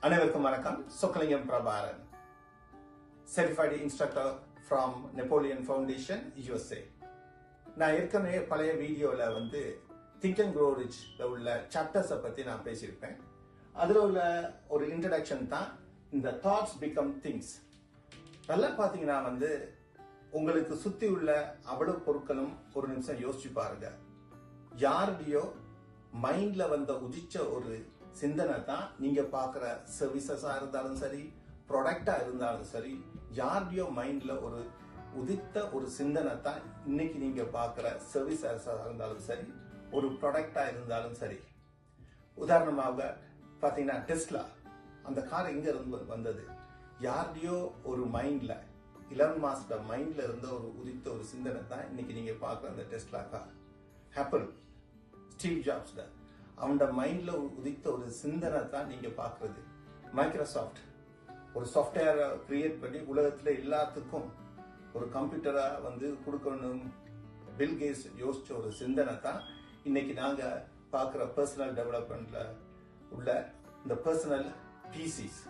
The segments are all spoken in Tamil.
அனைவருக்கும் வணக்கம். சொக்கலிங்கம் பிரபாரன், certified instructor from Napoleon Foundation, USA. நான் ஏற்கனவே பழைய வீடியோவில் திங்க் அண்ட் க்ரோ ரிச்ல உள்ள சாப்டர்ஸை பற்றி நான் பேசியிருப்பேன். அதில் உள்ள ஒரு இன்ட்ரடக்ஷன் தான் இந்த தாட்ஸ் பிகம் திங்ஸ். நல்லா பார்த்தீங்கன்னா உங்களுக்கு சுற்றி உள்ள அவ்வளவு பொருட்களும் ஒரு நிமிஷம் யோசிச்சு பாருங்க. யாருடையோ மைண்ட்ல உதிச்ச ஒரு சிந்தனை தான் நீங்க பார்க்குற சர்வீசஸா இருந்தாலும் சரி, ப்ராடக்டா இருந்தாலும் சரி, யாருடையோ மைண்ட்ல ஒரு உதித்த ஒரு சிந்தனை தான் இன்னைக்கு நீங்க பார்க்குற சர்வீசஸா இருந்தாலும் சரி, ஒரு ப்ராடக்டா இருந்தாலும் சரி. உதாரணமாக பார்த்தீங்கன்னா டெஸ்லா, அந்த கார் எங்க இருந்து வந்தது? யாருடையோ ஒரு மைண்ட்ல, இலன் மாஸ்க் மைண்ட்ல இருந்த ஒரு உதித்த ஒரு சிந்தனை தான் இன்னைக்கு நீங்க பார்க்குற அந்த Tesla car. Apple, Steve jobs அவனோட மைண்ட்ல உதித்த ஒரு சிந்தனை தான் நீங்க பாக்குறது. மைக்ரோசாஃப்ட் ஒரு சாஃப்ட்வேரை கிரியேட் பண்ணி உலகத்துல எல்லாத்துக்கும் ஒரு கம்ப்யூட்டரா கொடுக்கணும். பில் கேட்ஸ் யோசிச்ச ஒரு சிந்தனை தான் இன்னைக்கு நாங்க பாக்குற பர்சனல் டெவலப்மெண்ட்ல உள்ள இந்த பர்சனல் பிசிஸ்.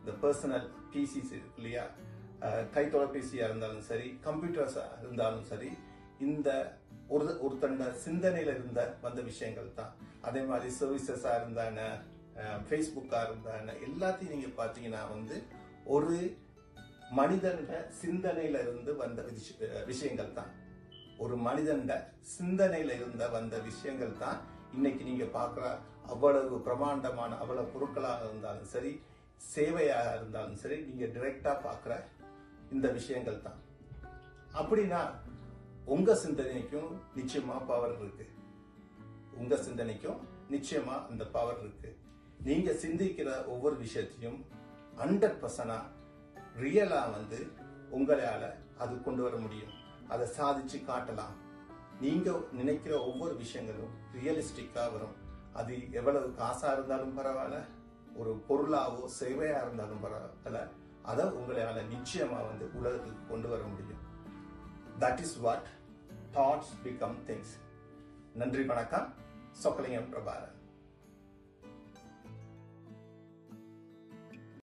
இந்த பர்சனல் பிசிஸ் இருக்கு இல்லையா, கை தொலைபேசியா இருந்தாலும் சரி, கம்ப்யூட்டர்ஸா இருந்தாலும் சரி, இந்த ஒரு தண்ட சிந்தனையில வந்த விஷயங்கள் தான். அதே மாதிரி சர்வீசஸா இருந்தான, ஃபேஸ்புக்கா இருந்தான, எல்லாத்தையும் நீங்க பாத்தீங்கன்னா ஒரு மனிதன் சிந்தனையில இருந்து வந்த விஷயங்கள் தான். ஒரு மனிதன் சிந்தனையில வந்த விஷயங்கள் தான் இன்னைக்கு நீங்க பாக்குற அவ்வளவு பிரமாண்டமான அவ்வளவு பொருட்களாக இருந்தாலும் சரி, சேவையாக இருந்தாலும் சரி, நீங்க டைரக்டா பாக்குற இந்த விஷயங்கள் தான். அப்படின்னா உங்க சிந்தனைக்கும் நிச்சயமா பவர் இருக்கு. உங்க சிந்தனைக்கும் நிச்சயமா அந்த பவர் இருக்கு. நீங்க சிந்திக்கிற ஒவ்வொரு விஷயத்தையும் 100% ரியலா உங்களால அது கொண்டு வர முடியும். அதை சாதிச்சு காட்டலாம். நீங்க நினைக்கிற ஒவ்வொரு விஷயங்களும் ரியலிஸ்டிக்கா வரும். அது எவ்வளவு காசா இருந்தாலும் பரவாயில்ல, ஒரு பொருளாவோ சேவையா இருந்தாலும் பரவாயில்ல, அதை உங்களால நிச்சயமா உலகத்துக்கு கொண்டு வர முடியும். That is what thoughts become things. நன்றி, வணக்கம். சொக்கலிங்கம் பிரபாரன்.